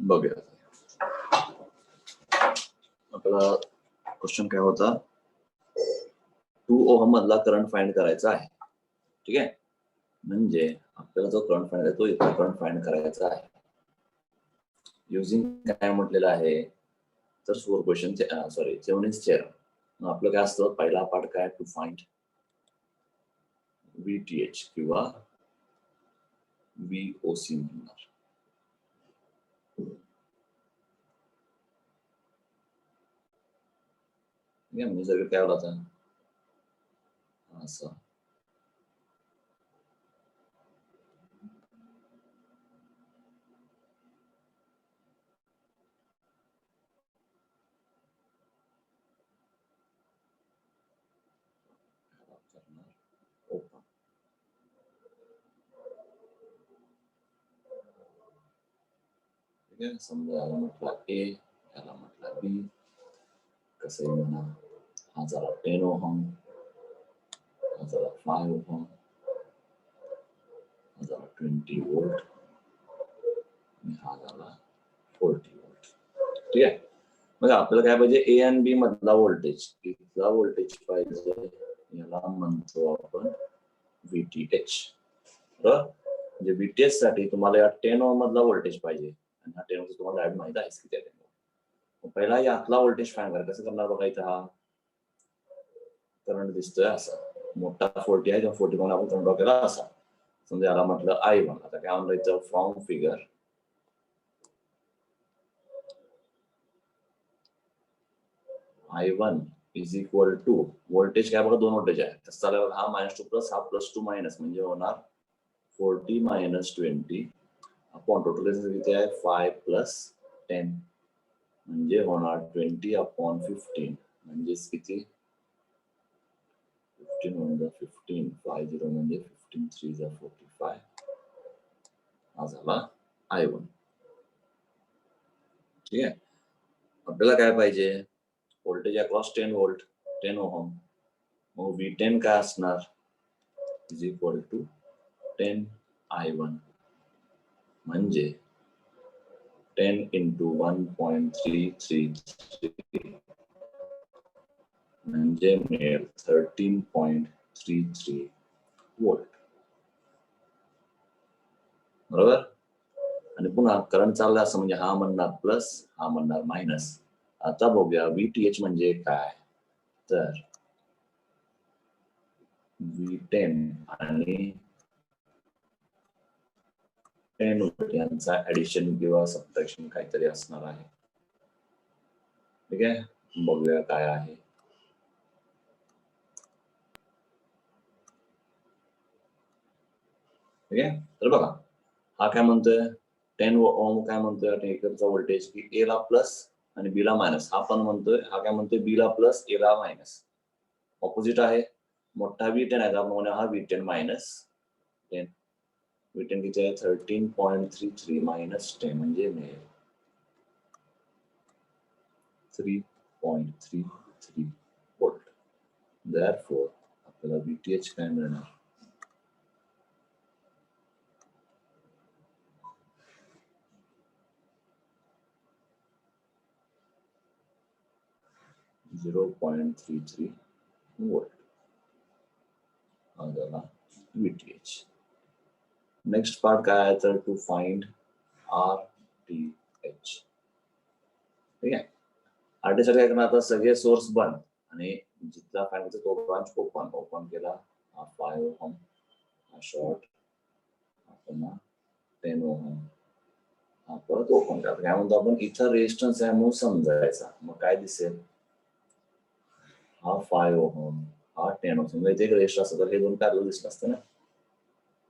बघूया. आपला क्वेश्चन काय होता, 2 ओहम मधला करंट फाइंड करायचा आहे. ठीक आहे, म्हणजे आपल्याला जो करंट फाइंड करायचा तो इथला करंट फाइंड करायचा आहे. युजिंग काय म्हटलेलं आहे तर सुपरपोजिशन थेवेनिन्स थेरम. आपलं काय असतं, पहिला पार्ट काय, टू फाइंड VTH किंवा VOC म्हणणार. म्हणजे सगळं काय होता असं. ओपन. ठीक आहे, समजा याला म्हटलं A, याला म्हटलं B, कसंही म्हणा. हा झाला 10 ओहम, हा झाला 5 ओहम, हा झाला 20 वोल्ट आणि हा झाला 40 वोल्ट. ठीक आहे, मग आपल्याला काय पाहिजे, A आणि B मधला व्होल्टेज, इथला व्होल्टेज पाहिजे, याला म्हणतो आपण VTH. बरोबर, म्हणजे VTH साठी तुम्हाला या 10 ओहम मधला व्होल्टेज पाहिजे आणि हा 10 ओहम तुम्हाला डायरेक्ट माहित आहे किती आहे. पहिला यातला व्होल्टेज फाइंड करा. कसं करणार बघा, इथं हा करंट दिसतोय असा मोठा 40 आहे, 40 म्हणून आपण करंट केला असा. समजा याला म्हटलं I1. आता काय म्हणलं इथं from figure I1 is equal to voltage काय बघा, 2 व्होल्टेज आहे. तसं चालेल, हा -2 प्लस हा +2 मायनस, म्हणजे होणार 40 - 20 अपॉन टोटल किती आहे 5 + 10 म्हणजे होणार 20/15 म्हणजे किती 15 × 15 50 म्हणजे 15 3 × 45. हा झाला I1. ठीक आहे, आपल्याला काय पाहिजे, व्होल्टेज अक्रॉस 10 वोल्ट 10 ओहम. मग V10 काय असणार, इज इक्वल टू 10 I1 म्हणजे 10 × 1.333 म्हणजे मिळेल 13.33 वोल्ट. बरोबर, आणि पुन्हा करंट चालला असं म्हणजे हा म्हणणार प्लस, हा म्हणणार मायनस. आता बघूया VTH म्हणजे काय, तर V10 आणि 10 वोल्ट यांचा ऍडिशन किंवा सबट्रॅक्शन काहीतरी असणार आहे. ठीक आहे, बघूया काय आहे. ठीक आहे, तर बघा हा काय म्हणतोय 10 ओहम काय म्हणतोय, इकडचा व्होल्टेज की A ला प्लस आणि B ला मायनस. हा पण म्हणतोय, हा काय म्हणतोय B ला प्लस A ला मायनस. ऑपोजिट आहे, मोठा V10 आहे, त्यामुळे हा V10 मायनस 10. V10 किती आहे 13.33 मायनस 10 म्हणजे मिळेल 3.33 वोल्ट. Therefore आपल्याला VTH काय मिळणार, 0.33 वोल्ट. हा झाला VTH. नेक्स्ट पार्ट काय आहे तर टू फाइंड RTH. ठीक आहे, RTH साठी काय करणार, आता सगळे सोर्स बंद आणि जिथला फाइंड तो ब्रांच ओपन केला. हा 5 ओहम, हा शॉर्ट, हा पुन्हा 10 ओहम, हा परत ओपन करा. काय म्हणतो आपण, इथं रेजिस्टन्स आहे म्हणून समजायचा. मग काय दिसेल, हा 5 ओहम, हा 10 ओहम, समजा इथे एक रेजिस्टर असतं तर हे दोन पॅरलल दिसलं असतं ना.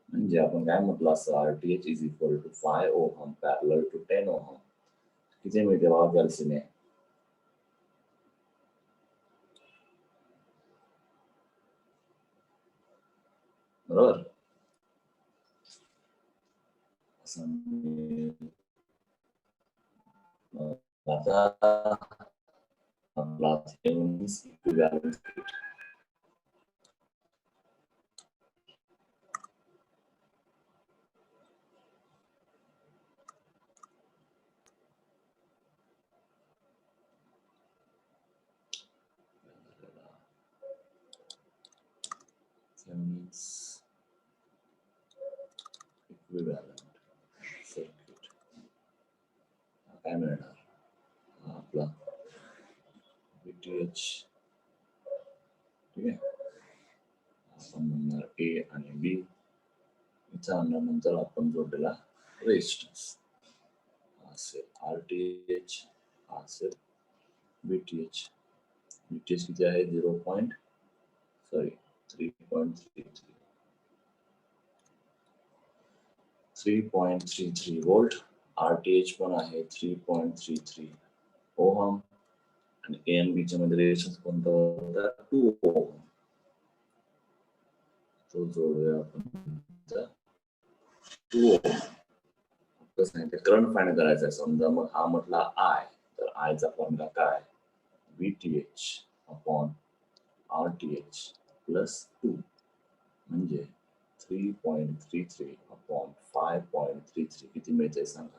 म्हणजे आपण काय म्हटलं असं, RTH is equal to 5 ohm parallel to 10 ohm. किती मिळते बघा कॅल्सीने, बरोबर. आता आपला थेवेनिन्स इक्विव्हॅलेंट इक्विव्हॅलंट सर्किट काय मिळणार आपला VTH. ठीक आहे, आपण म्हणणार A आणि B, इथं आणल्यानंतर आपण जोडलेला रेजिस्टन्स असेल RTH, असेल VTH. VTH किती आहे 3.33 वोल्ट. RTH पण आहे 3.33 ओहम आणि A आणि B च्या मध्ये रेजिस्टन्स कोणता होता 2 ओहम. तो जोडूया आपण 2 ओहम. कसं नाही ते करंट फाइंड करायचं आहे. समजा मग हा म्हटला I, तर I चा फॉर्म्युला काय VTH अपॉन RTH प्लस 2 म्हणजे 3.33 अपॉन 5.33 किती मिळते सांगा.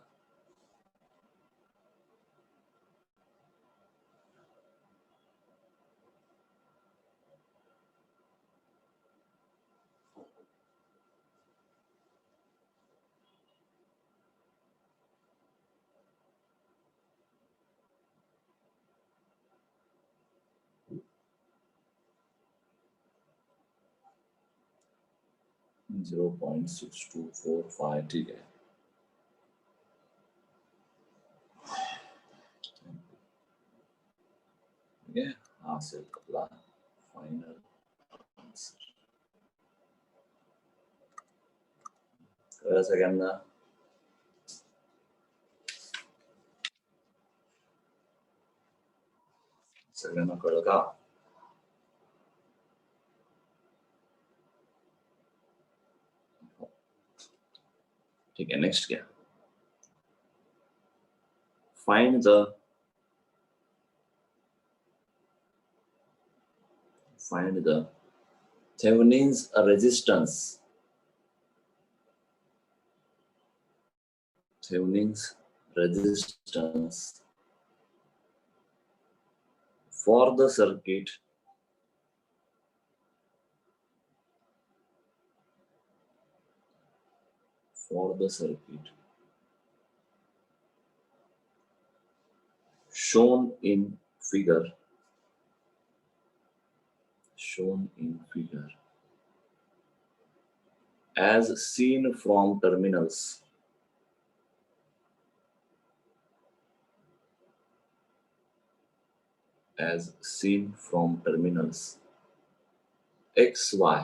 झिरो 0.6245. ठीक आहे. ठीक आहे, हा असेल आपला फायनल आन्सर. कळलं सगळ्यांना? सगळ्यांना कळलं का? ठीक आहे, नेक्स्ट घ्या. Find the Thevenin's resistance. Thevenin's resistance for the circuit shown in figure as seen from terminals XY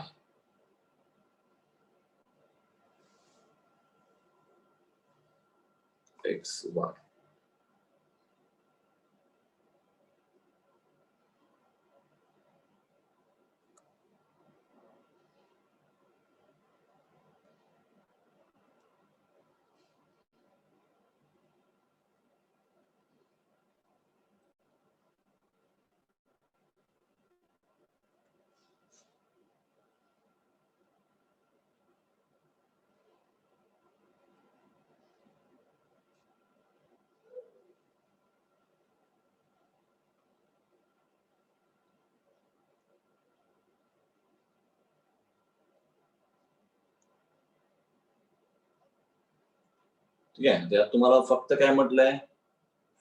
ठीक आहे. त्यात तुम्हाला फक्त काय म्हटलंय,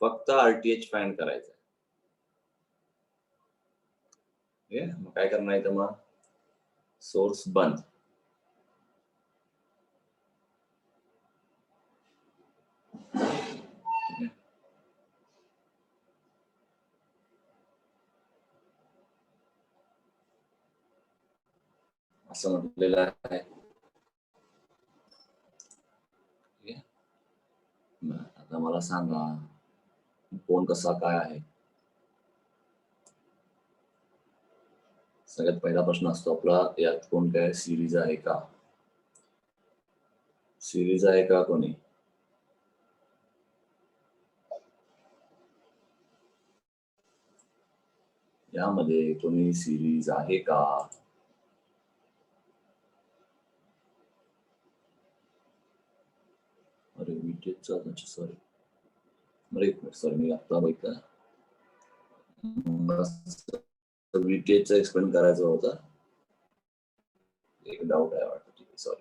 फक्त RTH फाइंड करायचं आहे. ठीक आहे, मग काय करणार इथं मग सोर्स बंद. असं म्हटलेलं आहे. आता मला सांगा कोण कसा काय आहे. सगळ्यात पहिला प्रश्न असतो आपला, यात कोण काय सिरीज आहे का? सिरीज आहे का कोणी? यामध्ये कोणी सिरीज आहे का? अरे VTHचा सॉरी, मला एक मिनिट, सॉरी मी आता बघितलं. VTHचा एक्सप्लेन करायचं होतं, एक डाऊट आहे वाटतं. ठीक आहे, सॉरी.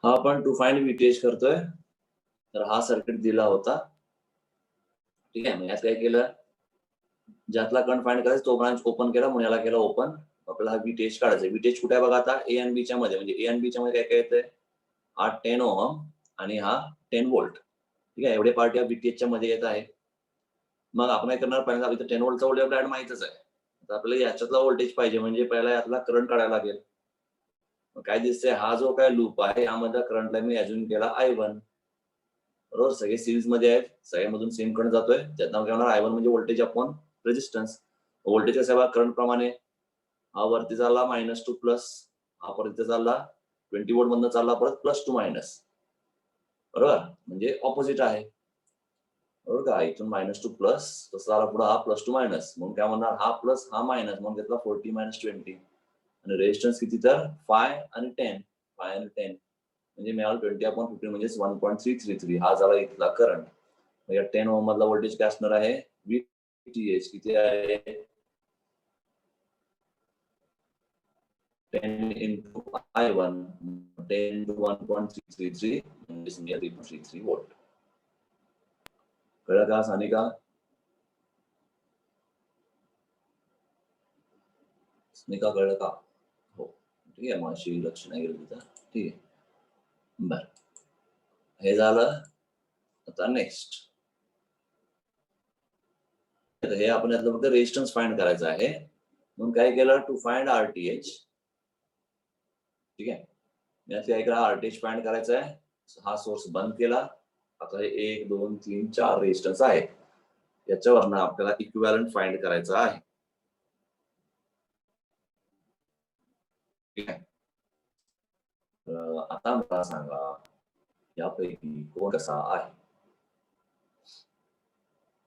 हा आपण टू फाइंड व्हीटीएच करतोय. तर हा सर्किट दिला होता. ठीक आहे, मग यात काय केलं, ज्यातला करंट फाइंड करायचा तो ब्रांच ओपन केला, म्हणून याला केला ओपन. आपल्याला हा व्हीटीएच काढायचा. व्हीटीएच कुठे आहे बघा आता, ए आणि बीच्या मध्ये. म्हणजे ए आणि बीच्या मध्ये काय काय येतंय, हा 10 ओहम आणि हा 10 व्होल्ट. ठीक आहे, एवढे पार्ट या व्हीटीएचच्या मध्ये येत आहे. मग आपण काय करणार, पहिल्यांदा इथं 10 व्होल्टचा व्होल्टेज आपल्याला माहितच आहे. तर आपल्याला याच्यातला व्होल्टेज पाहिजे, म्हणजे पहिला यातला करंट काढायला लागेल. मग काय दिसतंय, हा जो काय लूप आहे यामध्ये करंटला मी अज्युम केला I1. बरोबर, सगळे सिरीज मध्ये आहेत, सगळ्यामधून सेम करंट जातोय. त्यातनं काय होणार, I1 म्हणजे व्होल्टेज अपॉन रेजिस्टन्स. व्होल्टेज कसं आहे, करंट प्रमाणे हा वरती चालला मायनस टू प्लस, हा परत चालला 20 वोल्ट मधनं चालला परत प्लस टू मायनस. बरोबर, म्हणजे ऑपोजिट आहे. बरोबर का, इथून मायनस टू प्लस, तसं आला पुढे हा प्लस टू मायनस. म्हणून काय म्हणणार, हा प्लस हा मायनस, म्हणून घेतला 40 मायनस 20. आणि रेजिस्टन्स किती, तर 5 आणि 10. 5 आणि 10 म्हणजे मिळालं 20/15 म्हणजे 1.333. हा झाला इथला करंट. या 10 ओहम मधला व्होल्टेज काय असणार आहे, व्हीटीएच किती आहे, 10 into I1, 10 into 1.333 म्हणजे 333 व्होल्ट. कळलं का सानिका? सानिका कळलं का? हो, ठीक आहे, माझी लक्ष नाही गेलं तिथं. ठीक आहे, बर, हे झालं. आता नेक्स्ट, हे आपण यातलं फक्त रेजिस्टन्स फाइंड करायचं आहे. म्हणून काय केलं, टू फाइंड आरटीएच. ठीक आहे, यातल्या एका आरटीएच फाइंड करायचा आहे. हा सोर्स बंद केला. आता हे 1 2 3 4 रेजिस्टन्स आहे, याच्यावरनं आपल्याला इक्विव्हॅलंट फाइंड करायचा आहे. ठीक आहे, आता मला सांगा, यापैकी कोण कसा आहे,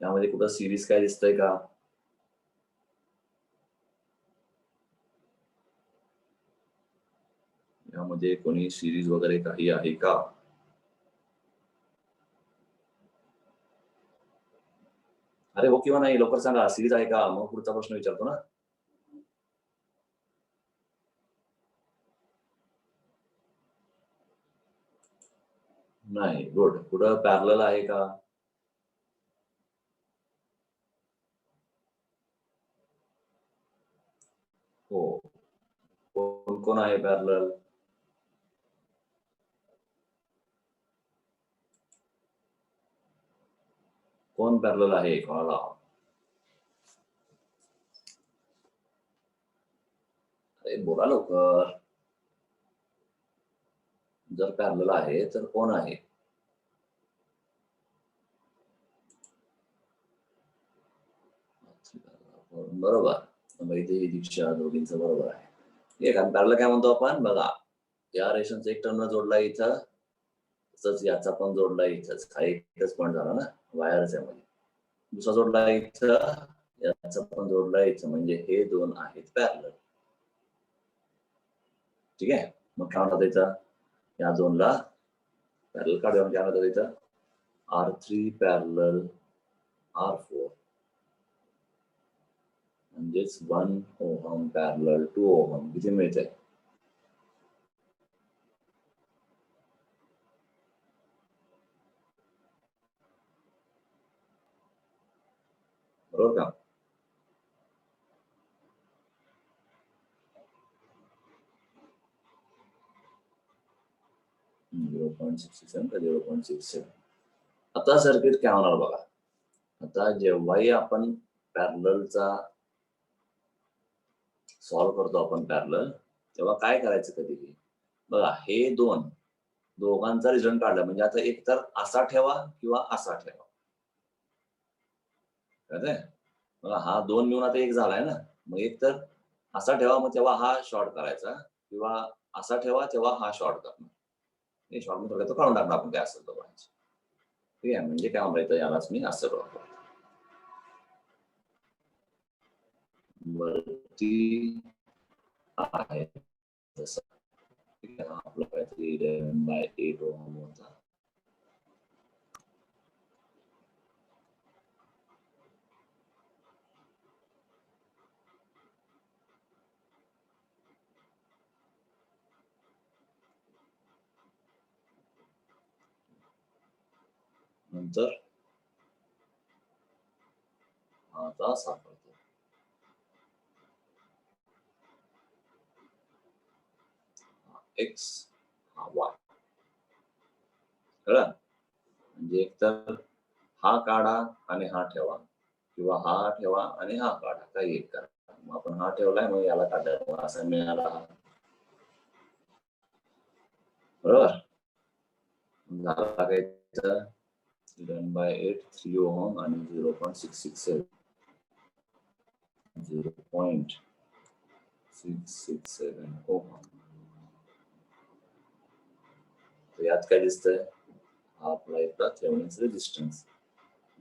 यामध्ये कुठं सिरीज काय दिसतंय का? यामध्ये कोणी सिरीज वगैरे काही आहे का? अरे हो किंवा नाही, लवकर सांगा, सिरीज आहे का, मग पुढचा प्रश्न विचारतो ना. नाही, गुड. पुढं पॅरलल आहे का? हो. कोण कोण आहे पॅरलल? कोण पॅरलल आहे कोणाला? अरे बोला लवकर. जर पॅरलल आहे तर कोण आहे? बरोबर, वैदेही दीक्षा दोघींचं बरोबर आहे. ठीक आहे, कारण पॅरलल काय म्हणतो आपण बघा, या रेषांचा एक टर्न जोडला इथं, तसंच याचा पण जोडला इथंच. हा एकच पॉईंट झाला ना वायरच्या मध्ये. दुसरा जोडला इथं, याचा पण जोडला इथं, म्हणजे हे दोन आहेत पॅरलल. ठीक आहे, मग काय म्हणतात इथं, या दोनला पॅरलल काढूया, काय म्हणतात इथं, R3 पॅरलल R4 म्हणजेच 1 ओहम पॅरलल 2 ओहम किती मिळतंय? बरोबर का? 0.67 का 0.67. आता सर्किट काय होणार बघा, आता जेव्हाही आपण पॅरललचा सॉल्व्ह करतो आपण पॅरलल, तेव्हा काय करायचं कधीही बघा, हे दोघांचा रिझल्ट काढला म्हणजे आता एक तर असा ठेवा किंवा असा ठेवा. कळतंय? बघा, हा 2 मिळून आता 1 झालाय ना, मग एक तर असा ठेवा, मग तेव्हा हा शॉर्ट करायचा, किंवा असा ठेवा तेव्हा हा शॉर्ट करणार. हे शॉर्ट मध्ये तो काढून टाकणार आपण, काय असेल तो पाहिजे. ठीक आहे, म्हणजे काय म्हणायचं, यालाच मी असं वापरतो. वरती आहे तसं. ठीक आहे, आपलं काहीतरी 11/8 ओहम होता. नंतर आता सापडतो एक्स हा वाय. कळलं? म्हणजे एकतर हा काढा आणि हा ठेवा, किंवा हा ठेवा आणि हा काढा, काही एक करा. मग आपण हा ठेवलाय, मग याला काढायला असा मिळाला हा. बरोबर झाला काय? 11/8 3 ओहम आणि 0.667 0.667 ओहम. तर यात काय दिसतंय? हा आपला इथला थेवेनिन्स रेझिस्टन्स.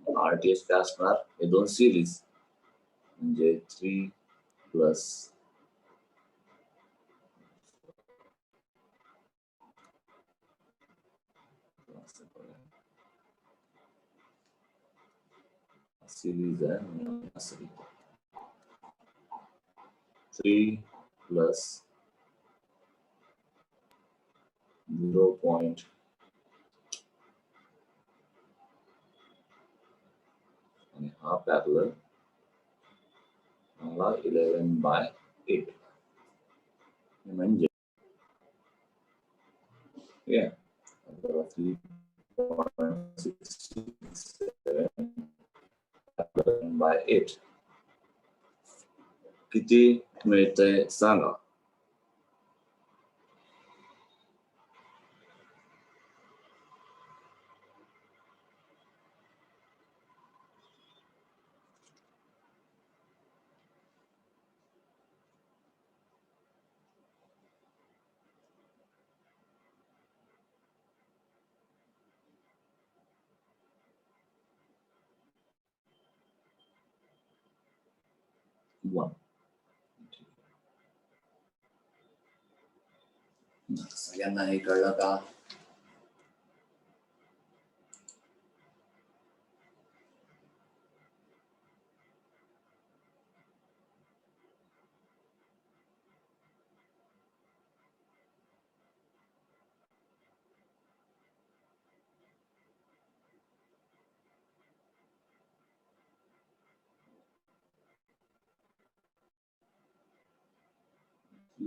RTH काय असणार? हे दोन सिरीज म्हणजे 3 प्लस सिरीज आहे, असं 3 प्लस 0. आणि हा पॅरलल मला 11/8 म्हणजे 3.667/8 किती मिळतंय सांगा? सगळ्यांना हे कळलं का?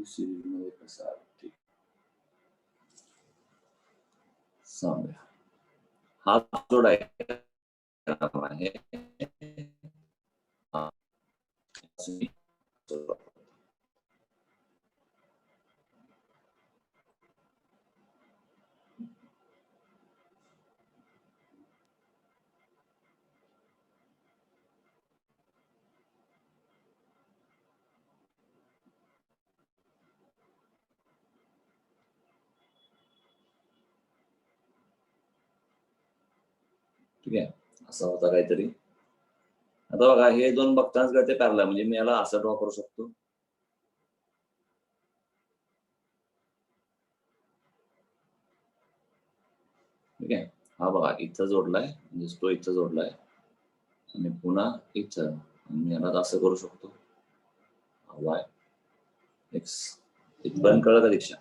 सिरीज मध्ये कसा सांगा. हा जोड आहे ठीक आहे. असा होता काहीतरी. आता बघा हे दोन बघताच काय ते पॅरलल, म्हणजे मी याला असं ड्रॉ करू शकतो. ठीक आहे. हा बघा इथं जोडलाय, म्हणजे तो इथं जोडलाय आणि पुन्हा इथं, मी याला असं करू शकतो वाय एक्स. इथपर्यंत कळलं का दीक्षा?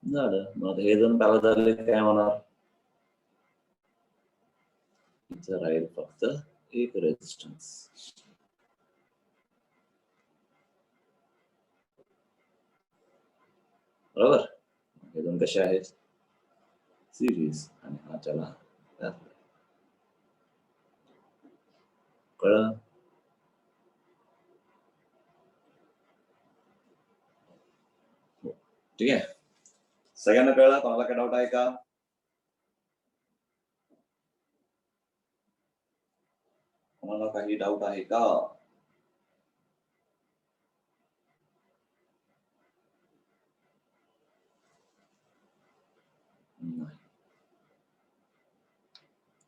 झालं. मग हे दोन पॅरलल झाले, काय होणार? इथं राहील फक्त एक रेझिस्टन्स. बरोबर. हे दोन कसे आहेत? सिरीज. आणि हा त्याला कळलं? ठीक आहे. सगळ्यांना कळलं? कोणाला काय डाऊट आहे का? कोणाला काही डाऊट आहे का?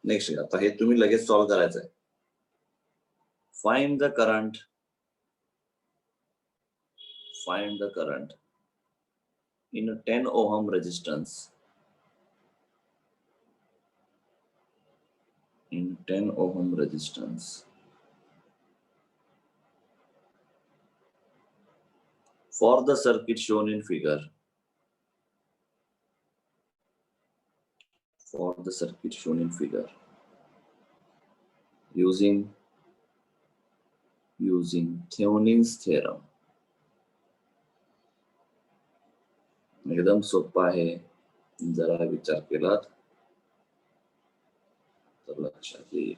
नेक्स्ट आता हे तुम्ही लगेच सॉल्व्ह करायचं आहे. Find the current in a 10 ohm resistance. In 10 ohm resistance, For the circuit shown in figure, using Thevenin's theorem, एकदम सोपा आहे, जरा विचार केलात तर लक्षात येईल.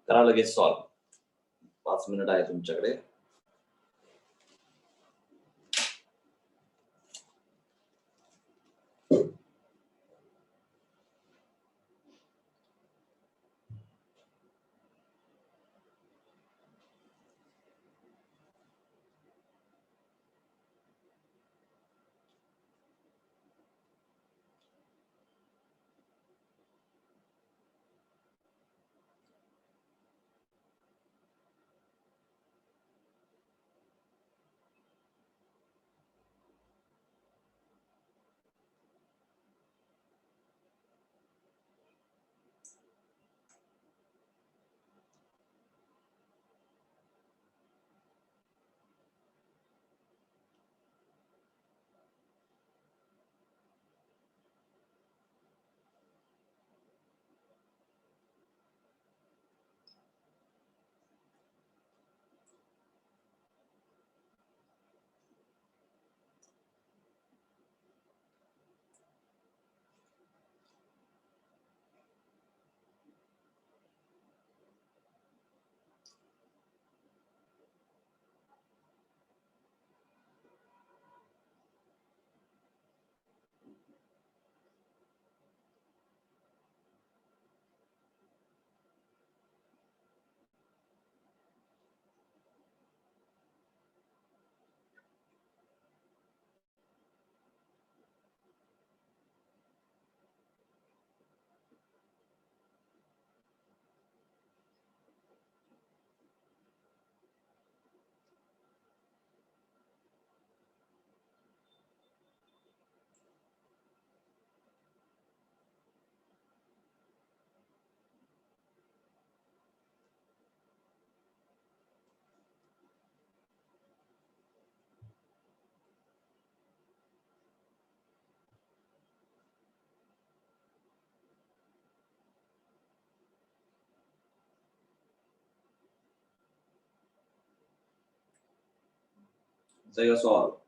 करा लगेच सॉल्व. 5 मिनिट आहे तुमच्याकडे. Say your solve.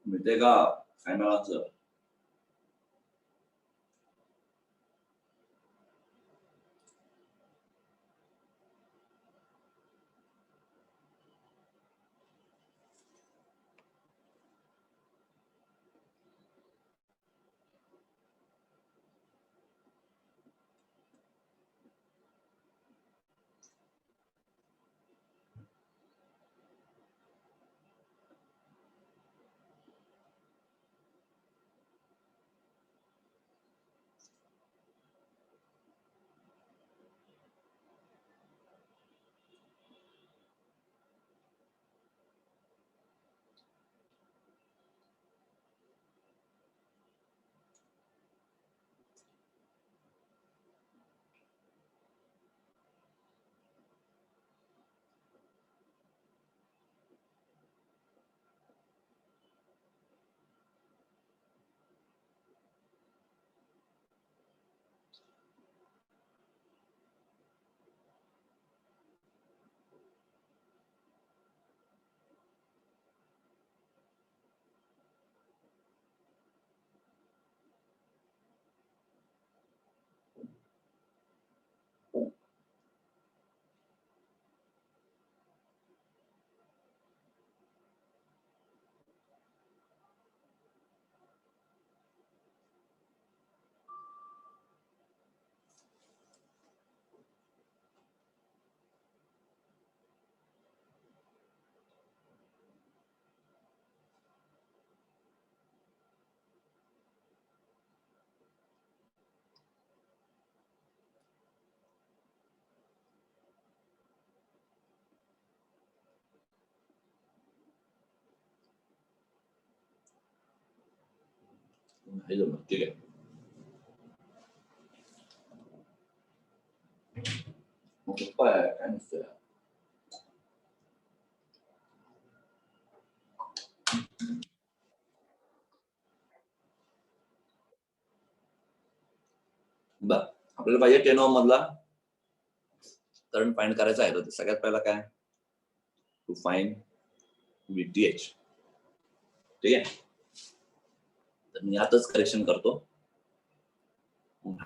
मिळते का फायनल आन्सर? हे जमलं, ठीक आहे. मग काय नसतं. बर, आपल्याला पाहिजे 10 ओम मधला करंट फाइंड करायचा आहे. तर सगळ्यात पहिला काय, टू फाइंड VTH. ठीक आहे, तर मी आताच करेक्शन करतो.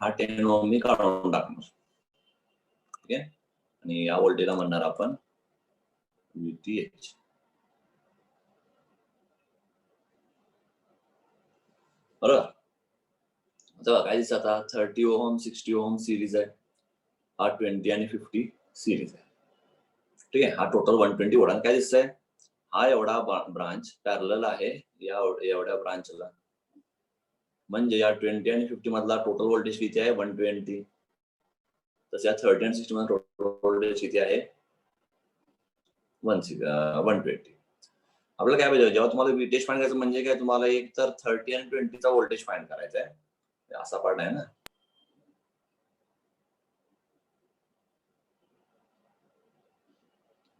हा 10 ओम मी काढून टाकणार. ठीक आहे, आणि या व्होल्टेजला म्हणणार आपण VTH. बरोबर, आता काय दिसतं, आता 30 ओम 60 ओम सिरीज आहे, हा 20 आणि 50 सिरीज आहे. ठीक आहे, हा टोटल 120 वोल्ट. काय दिसतंय, हा एवढा ब्रांच पॅरलल आहे या एवढ्या ब्रांचला, म्हणजे या 20 आणि 50 मधला टोटल व्होल्टेज किती आहे, 120. तसं या 30 आणि 60 मध्ये टोटल व्होल्टेज किती आहे, 120. आपल्याला काय पाहिजे, जेव्हा तुम्हाला व्हीटेज फाइंड करायचं म्हणजे काय, तुम्हाला एक तर 30 आणि 20चा व्होल्टेज फाइंड करायचा आहे, असा पार्ट आहे ना.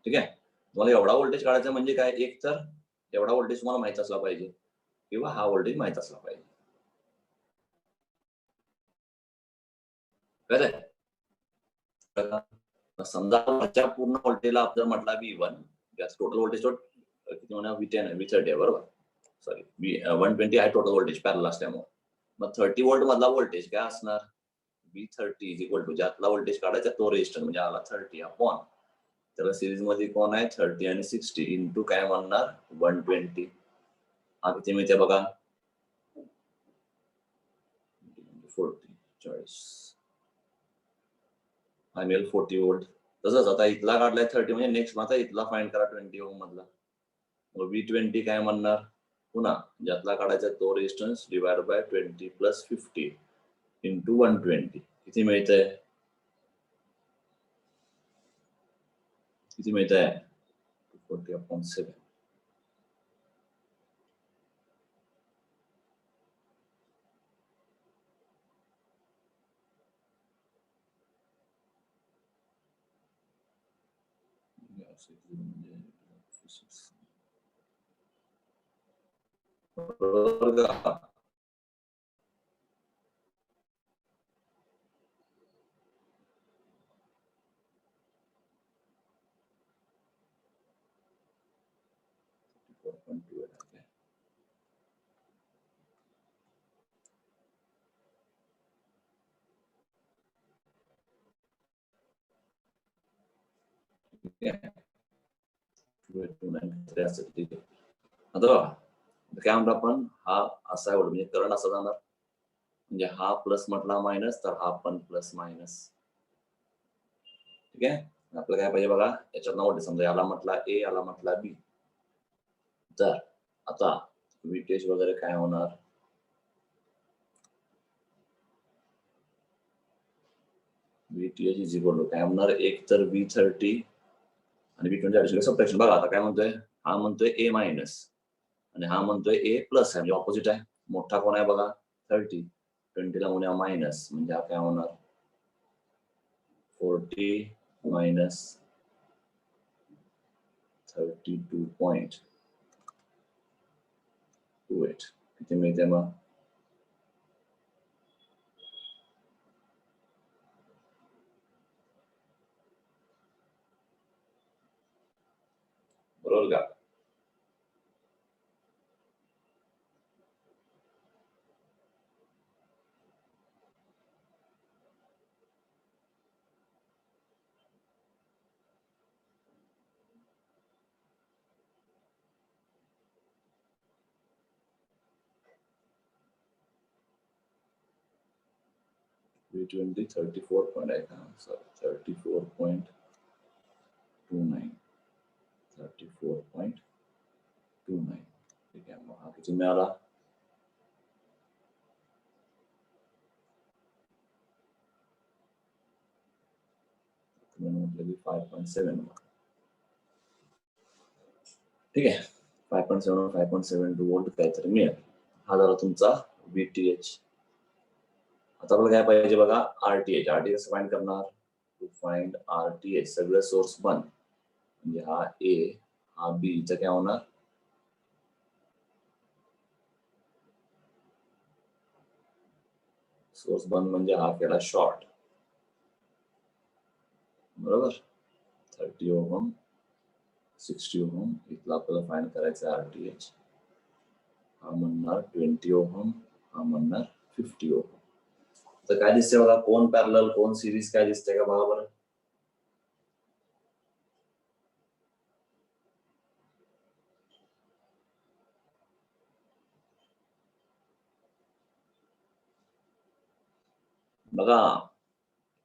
ठीक आहे, तुम्हाला एवढा व्होल्टेज काढायचा म्हणजे काय, एक तर एवढा व्होल्टेज तुम्हाला माहित असला पाहिजे किंवा हा व्होल्टेज माहित असला पाहिजे. कळतंय? समजा पूर्ण व्होल्टेजला जर म्हटला V1, टोटल व्होल्टेज किती म्हणा, V10 आहे, V30 आहे, बरोबर. सॉरी, 120 आहे टोटल व्होल्टेज पॅरलल असल्यामुळे. मग 30 व्होल्ट मधला व्होल्टेज काय असणार, V30 इज इक्वल टू, ज्यातला व्होल्टेज काढायचा तो रेजिस्टर म्हणजे आला 30 अपॉन, त्याला सिरीज मध्ये कोण आहे 30 आणि 60 इंटू काय म्हणणार 120. हा किती मिळते बघा, 40 हा मिळेल 40 व्होल्ट. तसंच आता इथला काढलाय 30 म्हणजे नेक्स्ट आता इथला फाइंड करा 20 ओम मधला. मग V20 काय म्हणणार, पुन्हा ज्यातला काढायचा तो resistance divide by 20 plus 50 into 120. किती मिळतंय, किती मिळतंय, 40/7. बरोबर का? ठीक आहे 2829 असेल ठीक आहे. आता बघा काय म्हणतो आपण हा असा आहे म्हणजे करंट असा जाणार म्हणजे हा प्लस म्हटला मायनस तर हा पण प्लस मायनस ठीक आहे. आपल्याला काय पाहिजे बघा याच्यात नाव समजा याला म्हटला ए याला म्हटला बी तर आता व्हीटेज वगैरे काय होणार व्हीटीएच इज इक्वल टू काय होणार एक तर V30 आणि V20 ऍडिशनल सबट्रॅक्शन बघा आता काय म्हणतोय हा म्हणतोय ए मायनस आणि हा म्हणतोय ए प्लस आहे म्हणजे ऑपोजिट आहे मोठा कोण आहे बघा 30 20 ला होण्या मायनस म्हणजे हा काय होणार 40 मायनस 32.28 किती मिळते मग बरोबर का V20 34.29 ठीक आहे मग हा किती मिळाला म्हटलं की 5.7 ठीक आहे 5.7 वोल्ट काहीतरी मिळेल हा झाला तुमचा VTH आता आपल्याला काय पाहिजे बघा RTH कसं फाइंड करणार टू फाइंड RTH सगळे सोर्स बंद म्हणजे हा A हा B इथं काय होणार सोर्स बंद म्हणजे हा केला शॉर्ट बरोबर 30 ओहम 60 ओहम इथला आपल्याला फाइंड करायचं RTH हा म्हणणार 20 ओहम हा म्हणणार 50 ओहम तर काय दिसते बघा कोण पॅरलल कोण सिरीज काय दिसते का बघा बरं बघा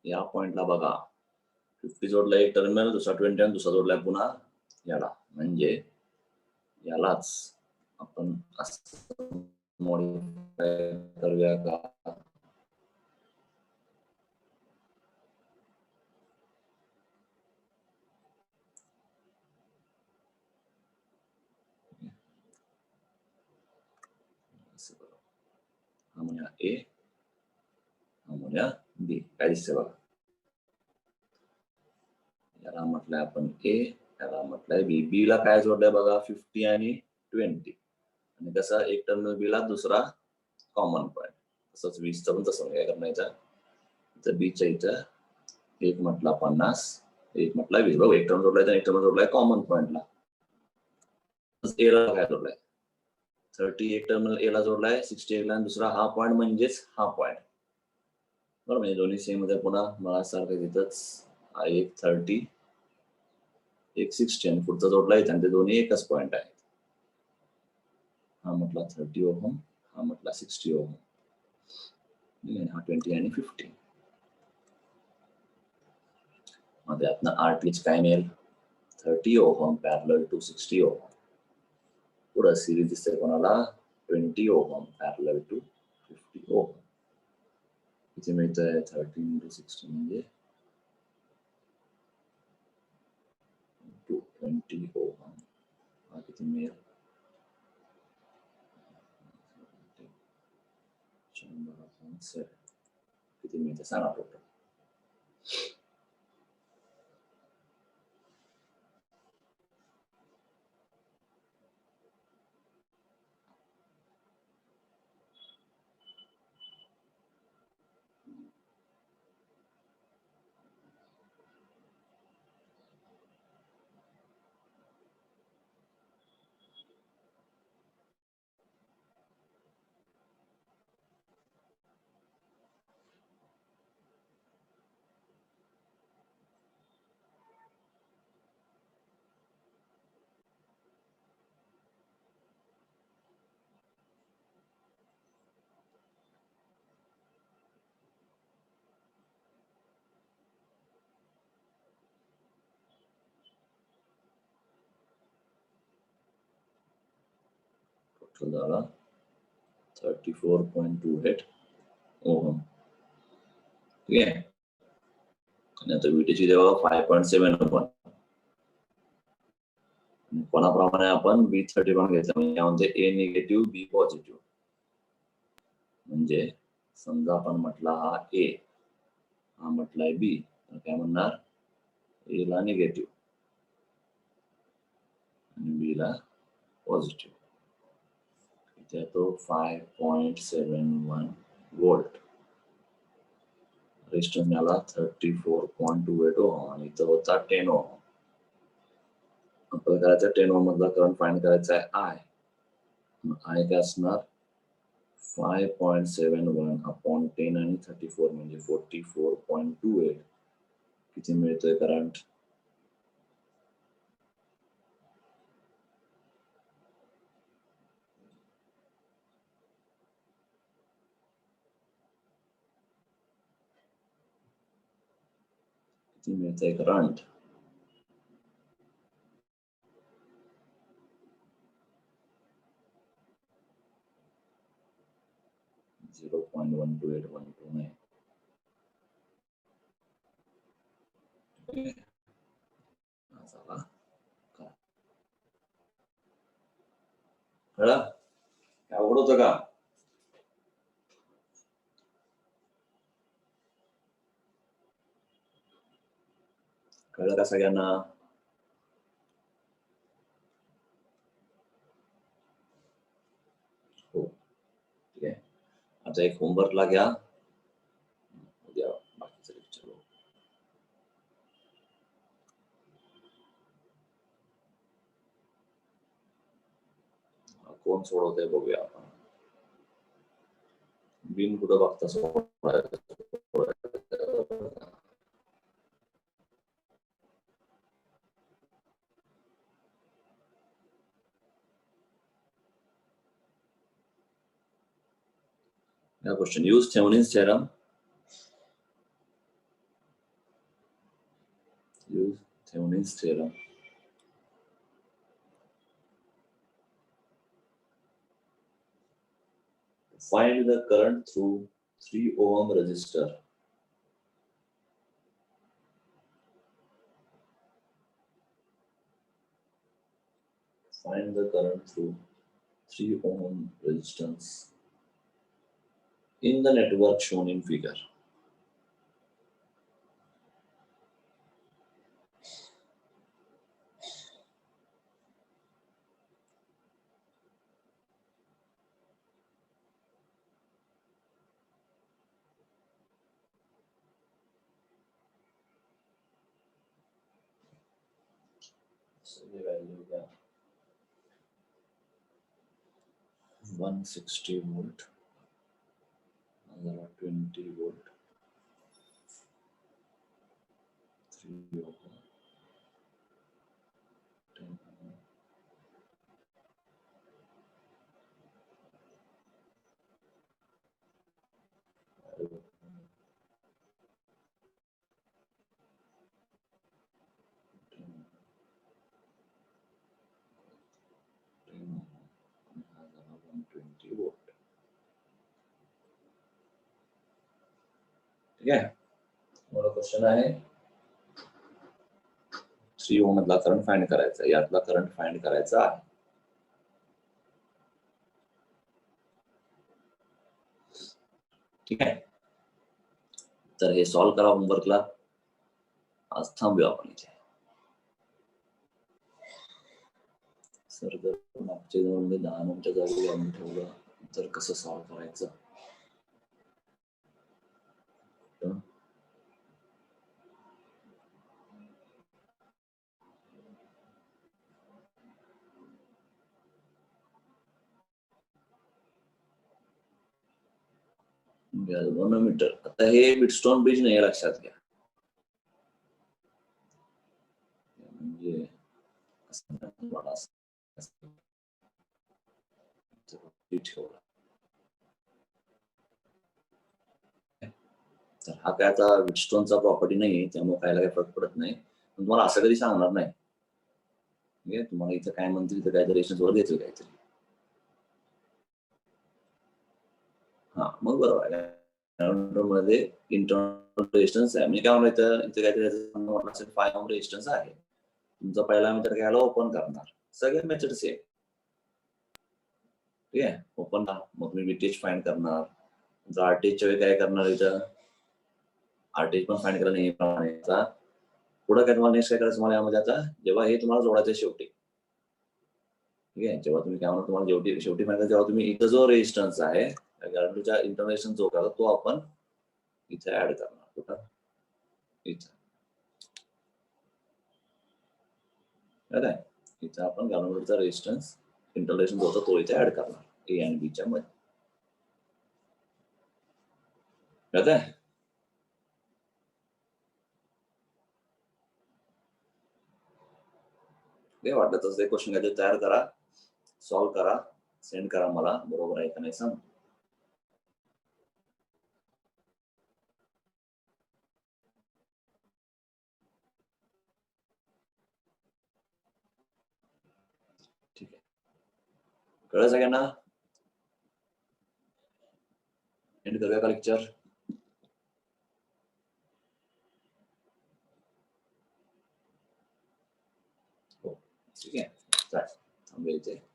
या पॉइंटला बघा 50 जोडला एक टर्मिनल दुसरा 20 आणि दुसरा जोडलाय पुन्हा याला म्हणजे यालाच आपण असं मॉडिफाय करूया का हा म्हणूया ए हा म्हणूया बी काय दिसते बघा याला म्हटलंय आपण ए याला म्हटलंय बी बी ला काय जोडलंय बघा 50 आणि 20 आणि कसं एक टर्मिनल बी ला दुसरा कॉमन पॉईंट तसंच 20 चं पण तसं काय करण्याचा तर बीच्या इथं एक म्हटला 50 एक म्हटला 20 बघा एक टर्म जोडलाय तर एक टर्म जोडलाय कॉमन पॉईंटला ए ला काय जोडलाय 30 एक टर्मिनल ए ला जोडलाय 60 ला दुसरा हा पॉईंट म्हणजेच हा पॉईंट बरोबर म्हणजे दोन्ही सेम मध्ये पुन्हा मला सारखं तिथंच हा एक 30 एक 60 आणि पुढचा जोडला येत आणि ते दोन्ही एकच पॉईंट आहे हा म्हटला 30 ओहम हा म्हटला 60 ओहम हा 20 आणि 50 मध्ये यातनं RTH काय मिळेल 30 ओहम पॅरलल टू 60 ओहम पुढं सिरीज दिसते कोणाला 20 ओहम पॅरलल टू 50 ओहम किती मिळतंय 30 into 60 म्हणजे 20 ओहम हा किती मिळेल 100.7 किती मिळते सांगा टोटल तो झाला 34.28 ओहम. ठीक आहे. आणि आता व्हीटीची जेव्हा 5.71 कोणाप्रमाणे आपण B31 घ्यायचं म्हणजे यामध्ये ए निगेटिव्ह बी पॉझिटिव्ह. म्हणजे समजा आपण म्हटला हा ए, हा म्हटलाय बी, तर काय म्हणणार ए ला निगेटिव्ह आणि बी ला पॉझिटिव्ह. इथे तो 5.71 व्होल्ट. रेजिस्टन्स मिळाला 34.28 ओहम आणि इथं होता 10 ओहम. आपल्याला करायचं 10 ओहम मधला करंट फाइंड करायचा आहे आय. आय काय असणार 5.71 अपॉन 10 आणि 34 म्हणजे 44.28. किती मिळतोय करंट? किती मिळतंय करंट? 0.12812 कळलं? अवघड होतं का? कळलं का सगळ्यांना? हो. ठीक आहे. आता एक होमवर्कला घ्या. उद्या बाकीचं लेक्चर बघू. कोण सोडवतंय बघूया आपण. बिन कुठं बघता सोडवायचं. Yeah, question. Use Thevenin's theorem. Use Thevenin's theorem. Find the current through 3 ohm resistor. Find the current through 3 ohm resistance in the network shown in figure. So the value is 160 volt, 20 volt, 3 ohm, 10 ohm. ठीक आहे. मला question आहे 3 ओम मधला current find करायचा, यातला current find करायचा आहे. ठीक आहे. तर हे सॉल्व करा होमवर्कला. आज थांबूया आपण इथे. सर जर मागच्या 10 मिनिटं जागी आम्ही ठेवलं तर कसं सॉल्व करायचं? गॅल्व्हनोमीटर. आता हे बिटस्टोन ब्रिज नाही लक्षात घ्या. म्हणजे ठेवला. तर हा काय आता बिटस्टोनचा प्रॉपर्टी नाही, त्यामुळे काय काही फरक पडत नाही. पण तुम्हाला असं कधी सांगणार नाही. तुम्हाला इथं काय म्हणतील तर काहीतरी वर घेतलं काहीतरी. हा मग बरोबर आहे मध्ये इंटरनल रेजिस्टन्स आहे म्हणजे काय म्हणायचं इथे काहीतरी म्हटलं असेल 5 ओम रेजिस्टन्स आहे तुमचा पहिला मेथड घ्यायला ओपन करणार सगळे मेथड सेम ठीक आहे ओपन मग तुम्ही VTH फाइंड करणार तुमचा RTH च्या वेळी काय करणार इथं RTH पण फाइंड करा नेहमीप्रमाणे पुढे काय तुम्हाला नेक्स्ट काय करायचं मला यामध्ये आता जेव्हा हे तुम्हाला जोडायचं शेवटी ठीक आहे जेव्हा तुम्ही काय म्हणा तुम्हाला शेवटी माहिती जेव्हा तुम्ही इथं जो रेजिस्टन्स आहे गॅरंटीच्या इंटरनेशन जो होता तो आपण इथे ऍड करणार कुठं इथं इथं आपण गॅरंटीचा रेजिस्टन्स इंटरनेशन जो होता तो इथे ऍड करणार A आणि B च्या मध्ये ते वाटलं तसं क्वेश्चन काहीतरी तयार करा सॉल्व करा सेंड करा मला बरोबर आहे का नाही सांग ठीक आहे कळलं सगळ्यांना एंड करूया का लेक्चर ठीक आहे चालेल थांबूया इथे